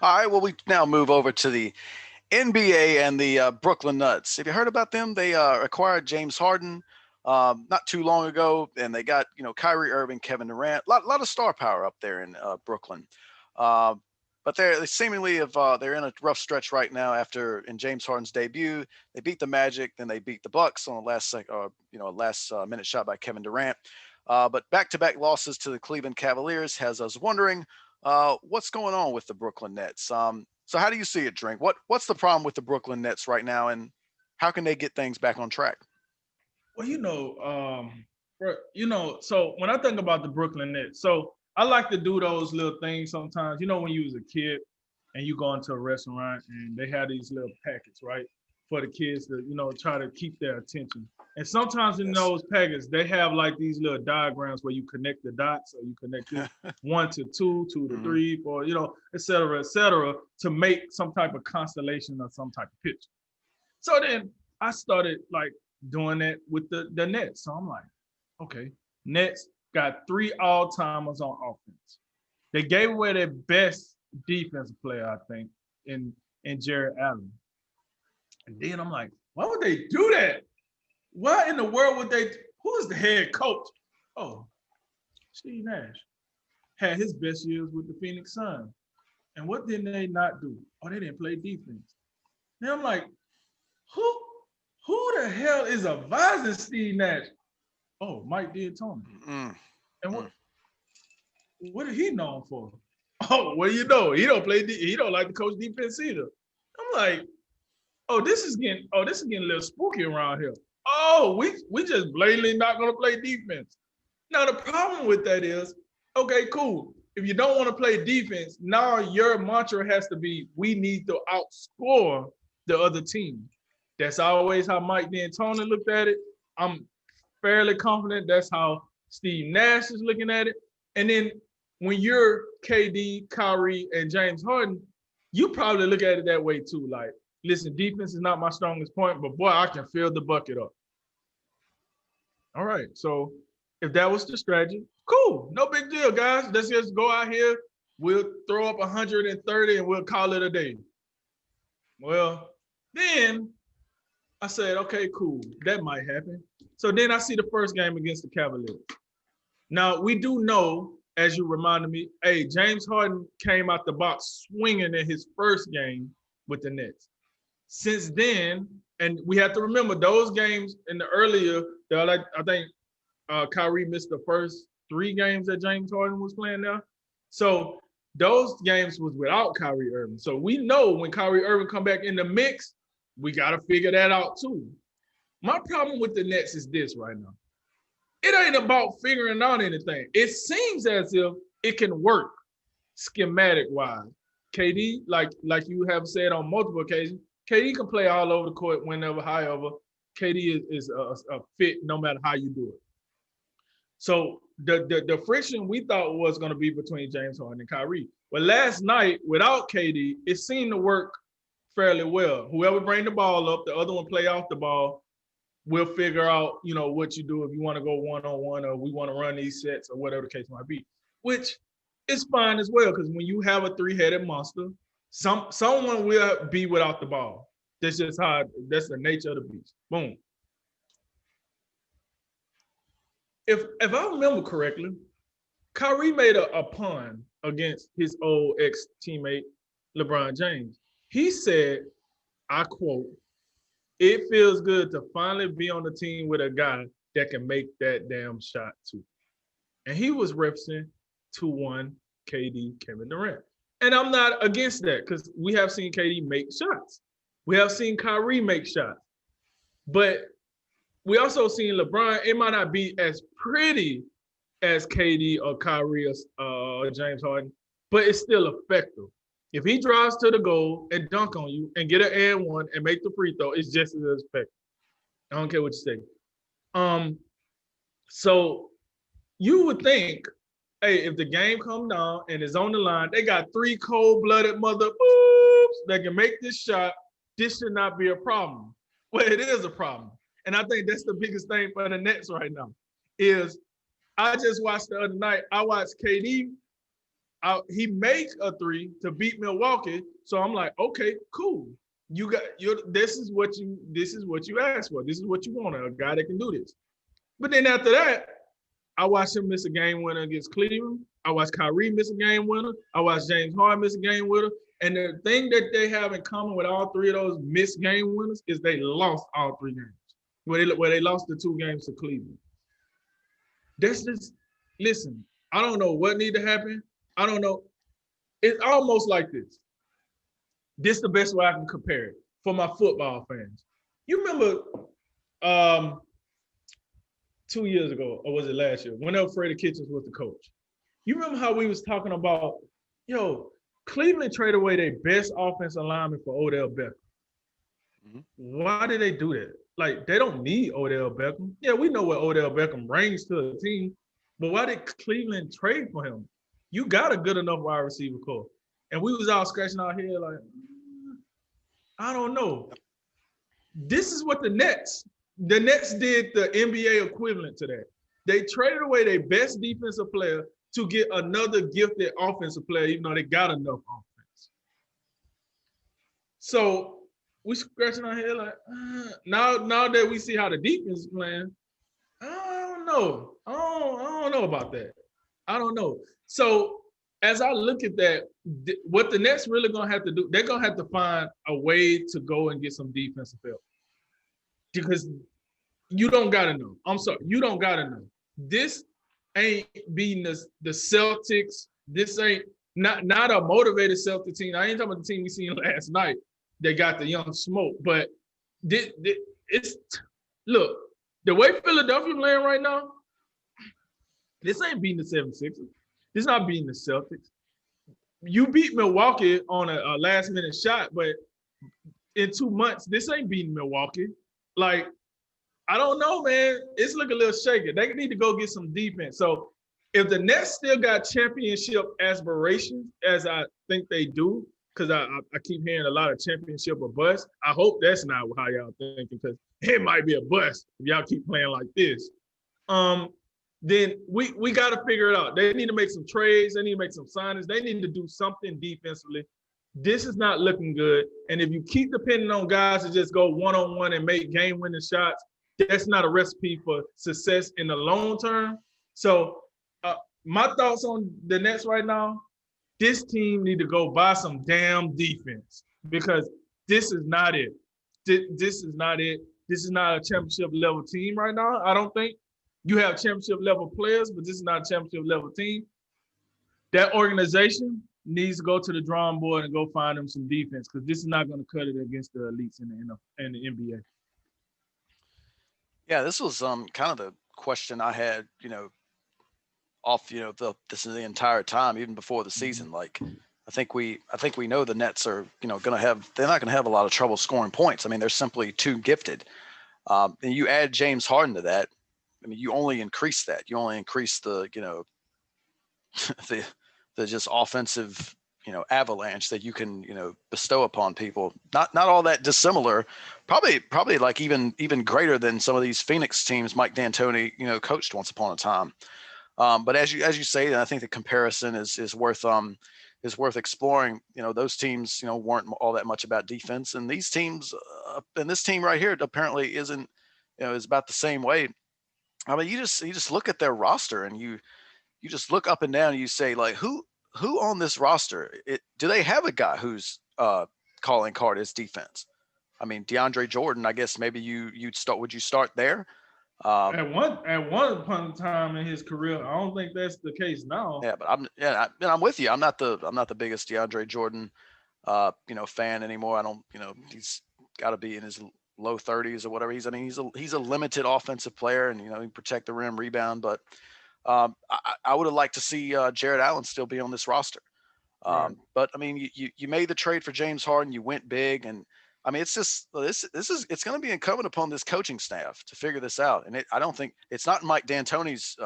All right, well, we now move over to the NBA and the Brooklyn Nets. Have you heard about them? They acquired James Harden not too long ago, and they got Kyrie Irving, Kevin Durant, lot of star power up there in Brooklyn. Uh, but they seemingly have they're in a rough stretch right now. After in James Harden's debut, they beat the Magic, then they beat the Bucks on a last minute shot by Kevin Durant. But back-to-back losses to the Cleveland Cavaliers has us wondering what's going on with the Brooklyn Nets. So how do you see it, Drink? What's the problem with the Brooklyn Nets right now, and how can they get things back on track? Well, so when I think about the Brooklyn Nets, so I like to do those little things sometimes. You know, when you was a kid and you go into a restaurant and they have these little packets, right, for the kids to, try to keep their attention. And sometimes in Yes. those packets, they have like these little diagrams where you connect the dots, or you connect this one to two, two to Hmm. three, four, et cetera, to make some type of constellation or some type of picture. So then I started like doing that with the Nets. So I'm like, okay, Nets got three all-timers on offense. They gave away their best defensive player, I think, in Jared Allen. And then I'm like, why would they do that? Why in the world would they? Who is the head coach? Oh, Steve Nash had his best years with the Phoenix Suns. And what did they not do? Oh, they didn't play defense. Now I'm like, who who the hell is advising Steve Nash? Oh, Mike D'Antoni. Mm, And mm. what is he known for? Oh, well, he don't he don't like to coach defense either. I'm like, this is getting a little spooky around here. Oh, we just blatantly not gonna play defense. Now the problem with that is, okay, cool. If you don't want to play defense, now your mantra has to be, we need to outscore the other team. That's always how Mike D'Antoni looked at it. I'm fairly confident that's how Steve Nash is looking at it. And then when you're KD, Kyrie, and James Harden, you probably look at it that way too. Like, listen, defense is not my strongest point, but boy, I can fill the bucket up. All right. So if that was the strategy, cool. No big deal, guys. Let's just go out here. We'll throw up 130 and we'll call it a day. Well, then I said, okay, cool. That might happen. So then I see the first game against the Cavaliers. Now, we do know, as you reminded me, hey, James Harden came out the box swinging in his first game with the Nets. Since then, and we have to remember those games in the earlier, like I think Kyrie missed the first three games that James Harden was playing now. So those games was without Kyrie Irving. So we know when Kyrie Irving come back in the mix, we got to figure that out too. My problem with the Nets is this right now. It ain't about figuring out anything. It seems as if it can work schematic wise. KD, like you have said on multiple occasions, KD can play all over the court whenever, however. KD is a fit no matter how you do it. So the friction we thought was going to be between James Harden and Kyrie. But last night, without KD, it seemed to work fairly well. Whoever bring the ball up, the other one play off the ball. We'll figure out, what you do if you want to go one-on-one or we want to run these sets or whatever the case might be, which is fine as well because when you have a three-headed monster, someone will be without the ball. That's the nature of the beast. Boom. If I remember correctly, Kyrie made a pun against his old ex teammate LeBron James. He said, I quote, "It feels good to finally be on the team with a guy that can make that damn shot too." And he was referencing 2-1 KD Kevin Durant. And I'm not against that because we have seen KD make shots. We have seen Kyrie make shots. But we also seen LeBron, it might not be as pretty as KD or Kyrie or James Harden, but it's still effective. If he drives to the goal and dunk on you and get an and one and make the free throw, it's just as effective. I don't care what you say. Um, so you would think, hey, if the game come down and it's on the line, they got three cold-blooded mother boobs that can make this shot. This should not be a problem. Well, it is a problem. And I think that's the biggest thing for the Nets right now is I just watched the other night. I watched KD he makes a three to beat Milwaukee. So I'm like, okay, cool. You got your this is what you asked for. This is what you want, a guy that can do this. But then after that, I watched him miss a game winner against Cleveland. I watched Kyrie miss a game winner. I watched James Harden miss a game winner. And the thing that they have in common with all three of those missed game winners is they lost all three games. Where they lost the 2 games to Cleveland. That's just listen. I don't know what need to happen. I don't know. It's almost like this. This is the best way I can compare it for my football fans. You remember 2 years ago, or was it last year, whenever Freddie Kitchens was the coach? You remember how we was talking about, yo, Cleveland traded away their best offensive lineman for Odell Beckham. Mm-hmm. Why did they do that? Like, they don't need Odell Beckham. Yeah, we know what Odell Beckham brings to a team, but why did Cleveland trade for him? You got a good enough wide receiver core. And we was all scratching our head like, I don't know. This is what the Nets did the NBA equivalent to that. They traded away their best defensive player to get another gifted offensive player, even though they got enough offense. So we scratching our head like, now that we see how the defense is playing, I don't know. I don't know about that. I don't know. So as I look at that, what the Nets really gonna have to do, they're gonna have to find a way to go and get some defensive help. Because you don't gotta know. I'm sorry, you don't gotta know. This ain't beating the Celtics. This ain't not a motivated Celtics team. I ain't talking about the team we seen last night. They got the young smoke, but it's look, the way Philadelphia playing right now, this ain't beating the 76ers. This not beating the Celtics. You beat Milwaukee on a last minute shot, but in 2 months, this ain't beating Milwaukee. Like, I don't know, man. It's looking a little shaky. They need to go get some defense. So if the Nets still got championship aspirations, as I think they do, because I keep hearing a lot of championship or bust, I hope that's not how y'all thinking, because it might be a bust if y'all keep playing like this. Then we got to figure it out. They need to make some trades. They need to make some signings. They need to do something defensively. This is not looking good. And if you keep depending on guys to just go one-on-one and make game-winning shots, that's not a recipe for success in the long term. So my thoughts on the Nets right now, this team need to go buy some damn defense, because this is not it. This is not it. This is not a championship level team right now, I don't think. You have championship level players, but this is not a championship level team. That organization needs to go to the drawing board and go find them some defense, because this is not going to cut it against the elites in the NBA. Yeah, this was kind of the question I had, off, this is the entire time, even before the season. Like, I think we know the Nets are, they're not going to have a lot of trouble scoring points. I mean, they're simply too gifted. And you add James Harden to that. I mean, you only increase that. You only increase the, the just offensive, avalanche that you can, bestow upon people. Not all that dissimilar. Probably like even greater than some of these Phoenix teams Mike D'Antoni, coached once upon a time. But as you say, and I think the comparison is worth exploring. Those teams, weren't all that much about defense, and these teams, and this team right here apparently isn't, is about the same way. I mean, you just look at their roster and you just look up and down and you say, like, who on this roster, do they have a guy who's calling card his defense? I mean, DeAndre Jordan, I guess maybe would you start there? At one point in time in his career, I don't think that's the case now. Yeah, but I'm with you. I'm not the biggest DeAndre Jordan fan anymore. I don't, he's got to be in his low 30s or whatever. He's a limited offensive player, and he can protect the rim, rebound. But I would have liked to see Jared Allen still be on this roster. Right. But I mean, you made the trade for James Harden. You went big, and I mean, it's just it's going to be incumbent upon this coaching staff to figure this out. And I don't think it's not Mike D'Antoni's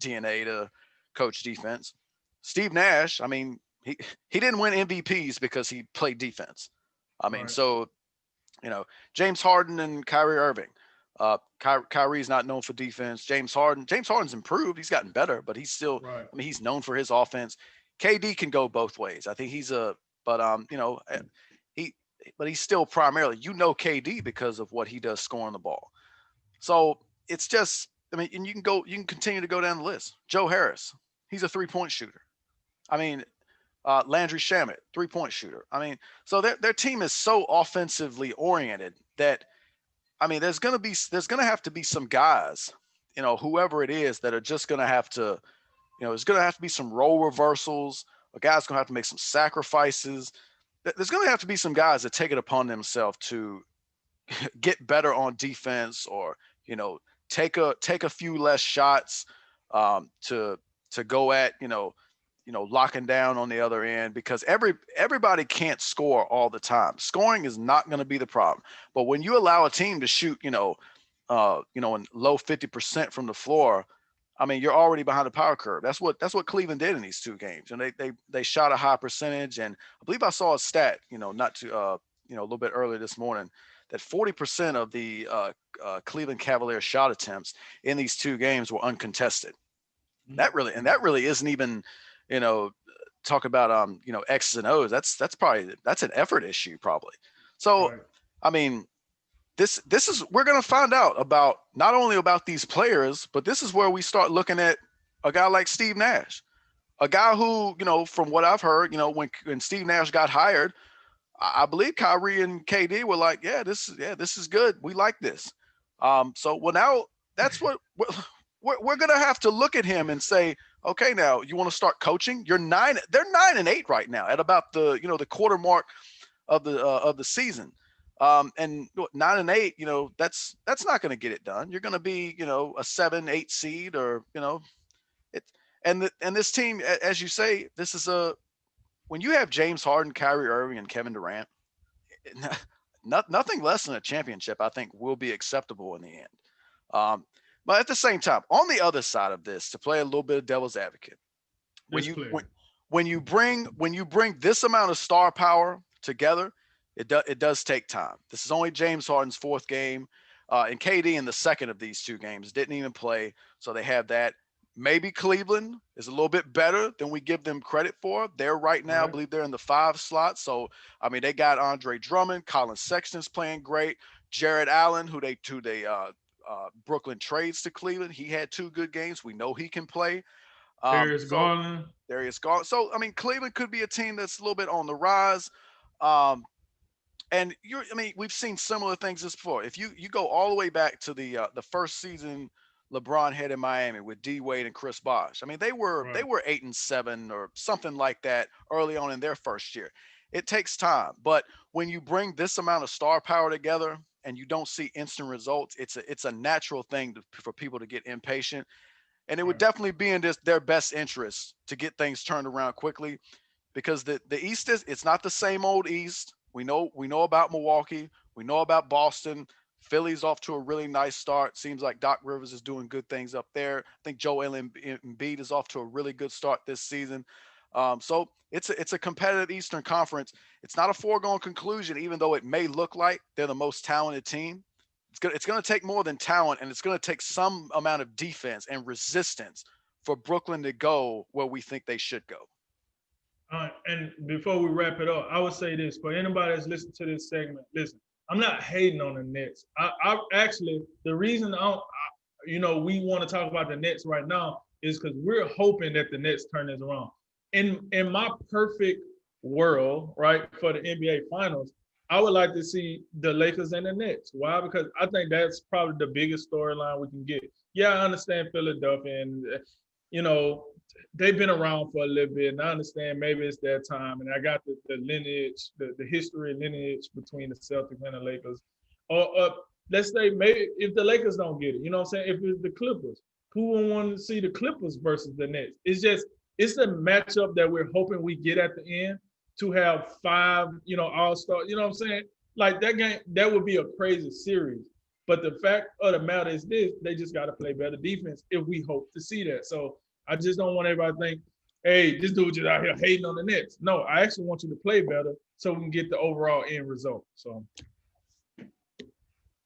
DNA to coach defense. Steve Nash, I mean, he didn't win MVPs because he played defense. I mean, right. So James Harden and Kyrie Irving. Kyrie's not known for defense. James Harden's improved. He's gotten better, but he's still, right. I mean, he's known for his offense. KD can go both ways. I think but he, but he's still primarily, KD because of what he does scoring the ball. So it's just, I mean, and you can continue to go down the list. Joe Harris, he's a 3-point shooter. I mean, Landry Shamet, 3-point shooter. I mean, so their team is so offensively oriented that, I mean, there's gonna have to be some guys, whoever it is, that are just gonna have to, there's gonna have to be some role reversals. A guy's gonna have to make some sacrifices. There's gonna have to be some guys that take it upon themselves to get better on defense, or you know take a few less shots, to go at, locking down on the other end, because everybody can't score all the time. Scoring is not going to be the problem, but when you allow a team to shoot, in low 50% from the floor, I mean, you're already behind the power curve. That's what Cleveland did in these two games, and they shot a high percentage. And I believe I saw a stat, not to a little bit earlier this morning, that 40% of the Cleveland Cavaliers shot attempts in these two games were uncontested. That really isn't even, you know, talk about X's and O's. That's an effort issue probably. So, Right. I mean, this is, we're going to find out about, not only about these players, but this is where we start looking at a guy like Steve Nash, a guy who, from what I've heard, when Steve Nash got hired, I believe Kyrie and KD were like, this is good. We like this. So, well, now that's what we're going to have to look at him and say, okay, now you want to start coaching. They're 9-8 right now at about the quarter mark of the season. And 9-8, that's not going to get it done. You're going to be, a 7-8 seed, or, it. And this team, as you say, this is when you have James Harden, Kyrie Irving, and Kevin Durant, nothing less than a championship, I think, will be acceptable in the end. But at the same time, on the other side of this, to play a little bit of devil's advocate, when This you player. when, when you bring this amount of star power together, it does take time. This is only James Harden's fourth game, and KD in the second of these two games didn't even play, so they have that. Maybe Cleveland is a little bit better than we give them credit for. They're right now, I Right. believe they're in the 5 slot. So I mean, they got Andre Drummond, Colin Sexton's playing great, Jared Allen, Brooklyn trades to Cleveland. He had 2 good games. We know he can play. Darius So Garland. Darius Garland. So I mean, Cleveland could be a team that's a little bit on the rise. Um, and I mean, we've seen similar things this before. If you go all the way back to the first season LeBron had in Miami with D Wade and Chris Bosh. I mean, they Right. were 8-7 or something like that early on in their first year. It takes time, but when you bring this amount of star power together and you don't see instant results, it's a natural thing for people to get impatient. And it would Right. definitely be in their best interest to get things turned around quickly, because the East it's not the same old East. We know about Milwaukee. We know about Boston. Philly's off to a really nice start. Seems like Doc Rivers is doing good things up there. I think Joel Embiid is off to a really good start this season. So it's a competitive Eastern Conference. It's not a foregone conclusion, even though it may look like they're the most talented team. It's gonna take more than talent, and it's gonna take some amount of defense and resistance for Brooklyn to go where we think they should go. And before we wrap it up, I would say this for anybody that's listening to this segment. Listen, I'm not hating on the Nets. I actually, the reason we want to talk about the Nets right now is because we're hoping that the Nets turn this around. In my perfect world, right, for the NBA Finals, I would like to see the Lakers and the Nets. Why? Because I think that's probably the biggest storyline we can get. Yeah, I understand Philadelphia, and you know they've been around for a little bit, and I understand maybe it's their time. And I got the lineage, the history lineage between the Celtics and the Lakers. Or let's say maybe if the Lakers don't get it, you know what I'm saying? If it's the Clippers, who would want to see the Clippers versus the Nets? It's a matchup that we're hoping we get at the end to have 5, all-star, you know what I'm saying? Like that game, that would be a crazy series. But the fact of the matter is this, they just got to play better defense if we hope to see that. So I just don't want everybody to think, hey, this dude just out here hating on the Nets. No, I actually want you to play better so we can get the overall end result. So